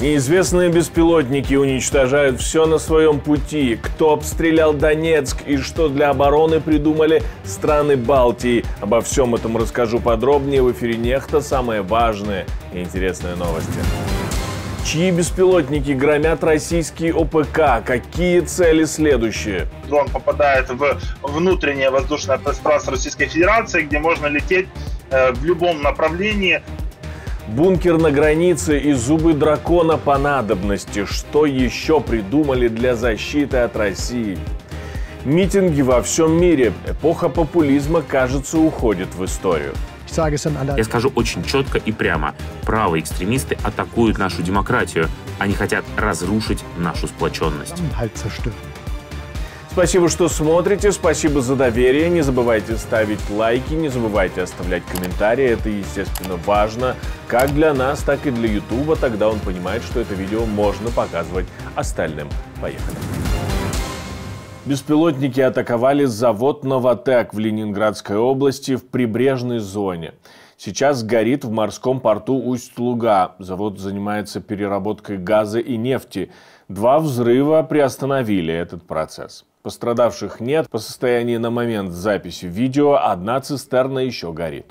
Неизвестные беспилотники уничтожают все на своем пути. Кто обстрелял Донецк и что для обороны придумали страны Балтии. Обо всем этом расскажу подробнее в эфире Нехта. Самые важные и интересные новости. Чьи беспилотники громят российские ОПК? Какие цели следующие? Дрон попадает в внутреннее воздушное пространство Российской Федерации, где можно лететь в любом направлении. Бункер на границе и зубы дракона по надобности. Что еще придумали для защиты от России? Митинги во всем мире. Эпоха популизма, кажется, уходит в историю. Я скажу очень четко и прямо. Правые экстремисты атакуют нашу демократию. Они хотят разрушить нашу сплоченность. Спасибо, что смотрите, спасибо за доверие. Не забывайте ставить лайки, не забывайте оставлять комментарии. Это, естественно, важно как для нас, так и для Ютуба. Тогда он понимает, что это видео можно показывать остальным. Поехали. Беспилотники атаковали завод «Новатэк» в Ленинградской области в прибрежной зоне. Сейчас горит в морском порту Усть-Луга. Завод занимается переработкой газа и нефти. 2 взрыва приостановили этот процесс. Пострадавших нет. По состоянию на момент записи видео 1 цистерна еще горит.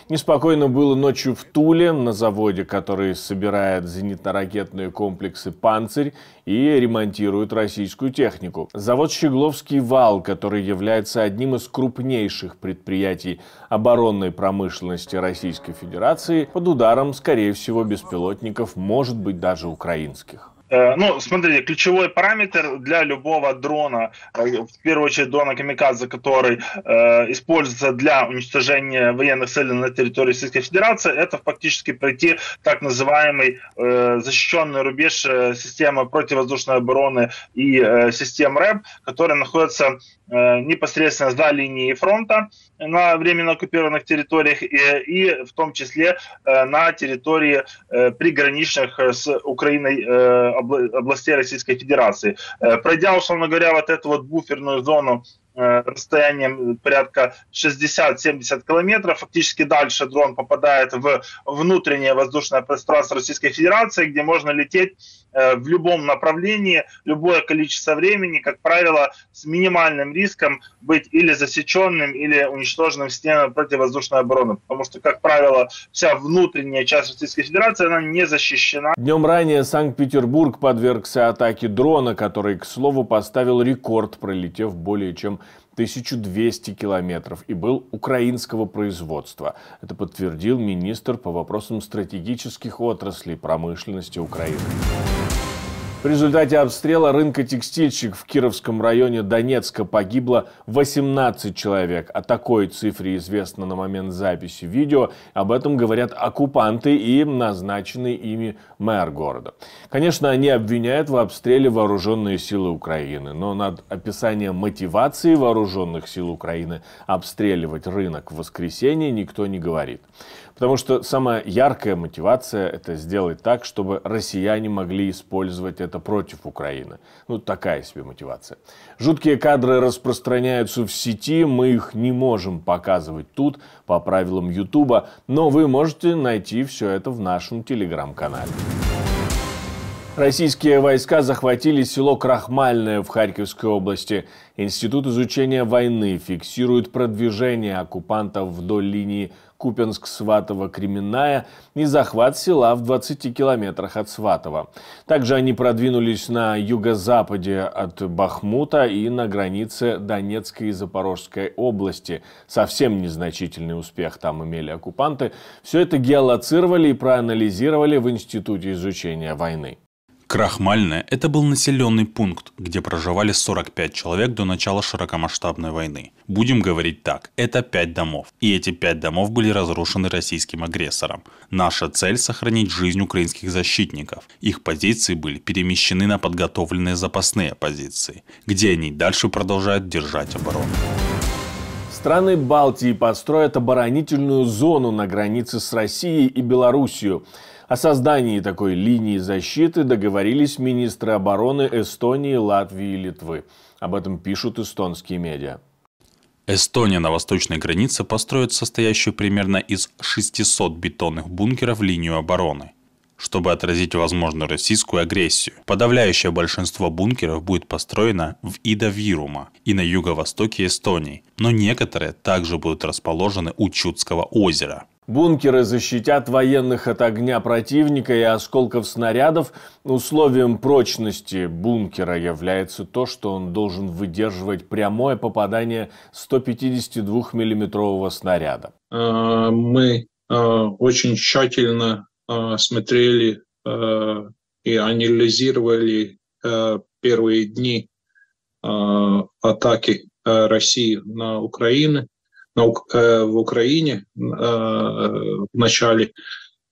Неспокойно было ночью в Туле, на заводе, который собирает зенитно-ракетные комплексы «Панцирь» и ремонтирует российскую технику. Завод «Щегловский вал», который является одним из крупнейших предприятий оборонной промышленности Российской Федерации, под ударом, скорее всего, беспилотников, может быть, даже украинских. Ну, смотрите, ключевой параметр для любого дрона, в первую очередь дрона «Камикадзе», который используется для уничтожения военных целей на территории Российской Федерации, это фактически пройти так называемый защищенный рубеж системы противовоздушной обороны и систем РЭБ, которые находятся непосредственно за линией фронта на временно оккупированных территориях и в том числе на территории приграничных с Украиной областей Российской Федерации. Пройдя, условно говоря, вот эту вот буферную зону расстоянием порядка 60-70 километров, фактически дальше дрон попадает в внутреннее воздушное пространство Российской Федерации, где можно лететь в любом направлении, любое количество времени, как правило, с минимальным риском быть или засеченным, или уничтоженным в системе противовоздушной обороны. Потому что, как правило, вся внутренняя часть Российской Федерации, она не защищена. Днем ранее Санкт-Петербург подвергся атаке дрона, который, к слову, поставил рекорд, пролетев более чем 1200 километров и был украинского производства. Это подтвердил министр по вопросам стратегических отраслей промышленности Украины. В результате обстрела рынка «Текстильщик» в Кировском районе Донецка погибло 18 человек. О такой цифре известно на момент записи видео. Об этом говорят оккупанты и назначенный ими мэр города. Конечно, они обвиняют в обстреле вооруженные силы Украины. Но над описанием мотивации вооруженных сил Украины обстреливать рынок в воскресенье никто не говорит. Потому что самая яркая мотивация – это сделать так, чтобы россияне могли использовать это против Украины. Ну, такая себе мотивация. Жуткие кадры распространяются в сети, мы их не можем показывать тут по правилам Ютуба, но вы можете найти все это в нашем телеграм-канале. Российские войска захватили село Крахмальное в Харьковской области. Институт изучения войны фиксирует продвижение оккупантов вдоль линии Купянск-Сватово-Кременная и захват села в 20 километрах от Сватова. Также они продвинулись на юго-западе от Бахмута и на границе Донецкой и Запорожской области. Совсем незначительный успех там имели оккупанты. Все это геолоцировали и проанализировали в Институте изучения войны. Крахмальное – это был населенный пункт, где проживали 45 человек до начала широкомасштабной войны. Будем говорить так, это 5 домов. И эти 5 домов были разрушены российским агрессором. Наша цель – сохранить жизнь украинских защитников. Их позиции были перемещены на подготовленные запасные позиции, где они дальше продолжают держать оборону. Страны Балтии построят оборонительную зону на границе с Россией и Белоруссией. О создании такой линии защиты договорились министры обороны Эстонии, Латвии и Литвы. Об этом пишут эстонские медиа. Эстония на восточной границе построит состоящую примерно из 600 бетонных бункеров линию обороны. чтобы отразить возможную российскую агрессию. Подавляющее большинство бункеров будет построено в Ида-Вирума и на юго-востоке Эстонии, но некоторые также будут расположены у Чудского озера. Бункеры защитят военных от огня противника и осколков снарядов. Условием прочности бункера является то, что он должен выдерживать прямое попадание 152-миллиметрового снаряда. Мы очень тщательно смотрели и анализировали первые дни атаки России на Украину. В Украине в начале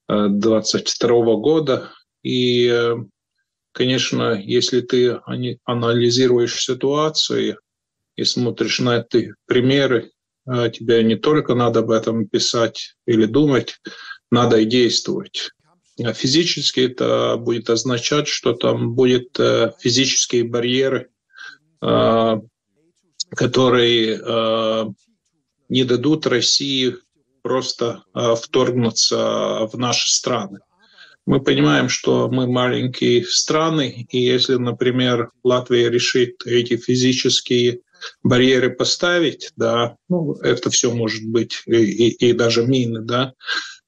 2022 года. И, конечно, если ты анализируешь ситуацию и смотришь на эти примеры, тебе не только надо об этом писать или думать, надо и действовать. Физически это будет означать, что там будут физические барьеры, которые не дадут России просто вторгнуться в наши страны. Мы понимаем, что мы маленькие страны, и если, например, Латвия решит эти физические барьеры поставить, да, ну, это все может быть, и даже мины, да,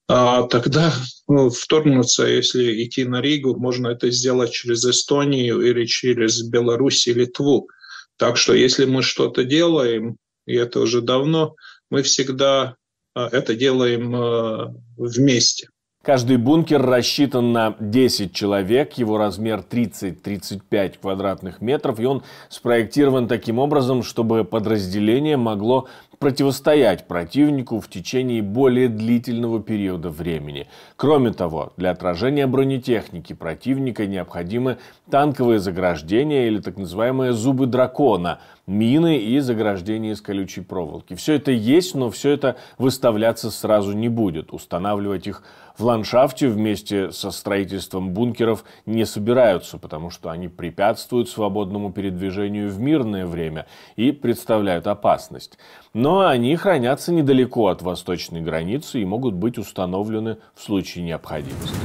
тогда вторгнуться, если идти на Ригу, можно это сделать через Эстонию или через Беларусь и Литву. Так что если мы что-то делаем, и это уже давно, мы всегда это делаем вместе. Каждый бункер рассчитан на 10 человек, его размер 30-35 квадратных метров, и он спроектирован таким образом, чтобы подразделение могло противостоять противнику в течение более длительного периода времени. Кроме того, для отражения бронетехники противника необходимы танковые заграждения или так называемые зубы дракона, мины и заграждения из колючей проволоки. Все это есть, но все это выставляться сразу не будет. Устанавливать их в ландшафте вместе со строительством бункеров не собираются, потому что они препятствуют свободному передвижению в мирное время и представляют опасность. Но они хранятся недалеко от восточной границы и могут быть установлены в случае необходимости.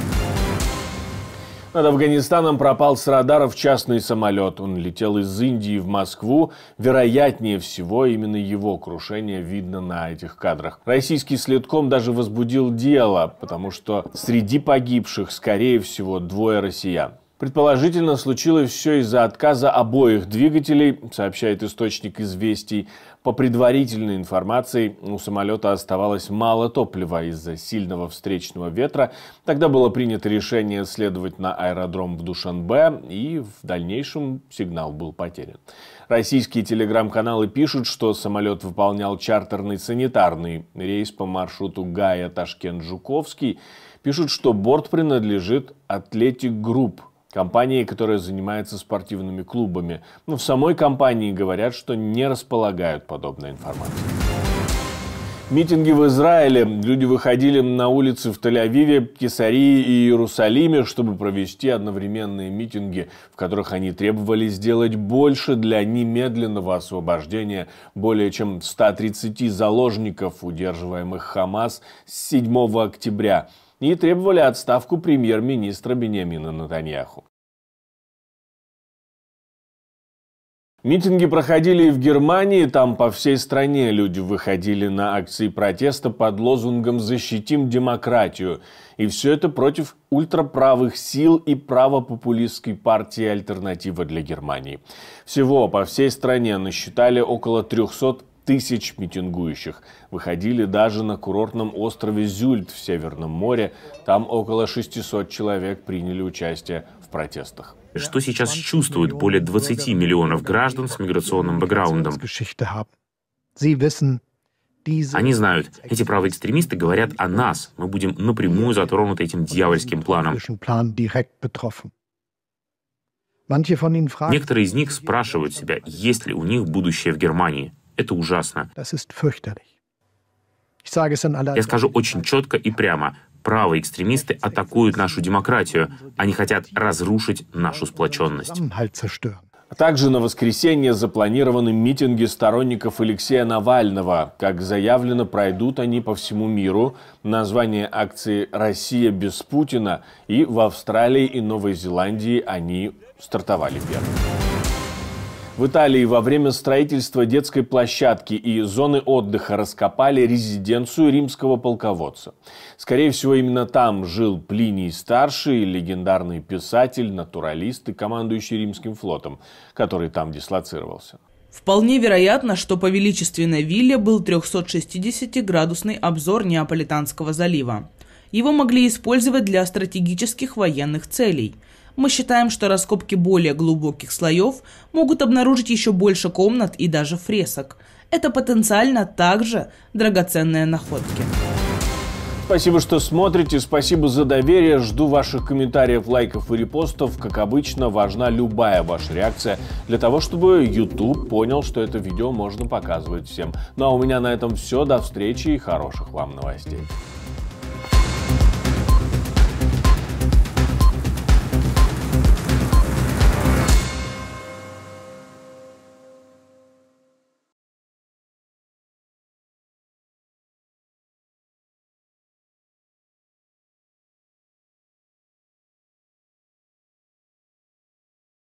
Над Афганистаном пропал с радаров частный самолет. Он летел из Индии в Москву. Вероятнее всего, именно его крушение видно на этих кадрах. Российский следком даже возбудил дело, потому что среди погибших, скорее всего, 2 россиян. Предположительно, случилось все из-за отказа обоих двигателей, сообщает источник «Известий». По предварительной информации, у самолета оставалось мало топлива из-за сильного встречного ветра. Тогда было принято решение следовать на аэродром в Душанбе, и в дальнейшем сигнал был потерян. Российские телеграм-каналы пишут, что самолет выполнял чартерный санитарный рейс по маршруту Гая-Ташкент-Жуковский. Пишут, что борт принадлежит Athletic Group, компании, которая занимается спортивными клубами. Но в самой компании говорят, что не располагают подобной информацией. Митинги в Израиле. Люди выходили на улицы в Тель-Авиве, Кесарии и Иерусалиме, чтобы провести одновременные митинги, в которых они требовали сделать больше для немедленного освобождения более чем 130 заложников, удерживаемых Хамас с 7 октября. И требовали отставку премьер-министра Биньямина Нетаньяху. Митинги проходили и в Германии. Там по всей стране люди выходили на акции протеста под лозунгом «Защитим демократию». И все это против ультраправых сил и правопопулистской партии «Альтернатива для Германии». Всего по всей стране насчитали около 300 тысяч митингующих. Выходили даже на курортном острове Зюльт в Северном море. Там около 600 человек приняли участие в протестах. Что сейчас чувствуют более 20 миллионов граждан с миграционным бэкграундом? Они знают, эти правые экстремисты говорят о нас. Мы будем напрямую затронуты этим дьявольским планом. Некоторые из них спрашивают себя, есть ли у них будущее в Германии. Это ужасно. Я скажу очень четко и прямо. Правые экстремисты атакуют нашу демократию. Они хотят разрушить нашу сплоченность. Также на воскресенье запланированы митинги сторонников Алексея Навального. Как заявлено, пройдут они по всему миру. Название акции «Россия без Путина», и в Австралии и Новой Зеландии они стартовали первыми. В Италии во время строительства детской площадки и зоны отдыха раскопали резиденцию римского полководца. Скорее всего, именно там жил Плиний-старший, легендарный писатель, натуралист и командующий римским флотом, который там дислоцировался. Вполне вероятно, что по величественной вилле был 360-градусный обзор Неаполитанского залива. Его могли использовать для стратегических военных целей. Мы считаем, что раскопки более глубоких слоев могут обнаружить еще больше комнат и даже фресок. Это потенциально также драгоценные находки. Спасибо, что смотрите, спасибо за доверие, жду ваших комментариев, лайков и репостов. Как обычно, важна любая ваша реакция для того, чтобы YouTube понял, что это видео можно показывать всем. Ну а у меня на этом все, до встречи и хороших вам новостей.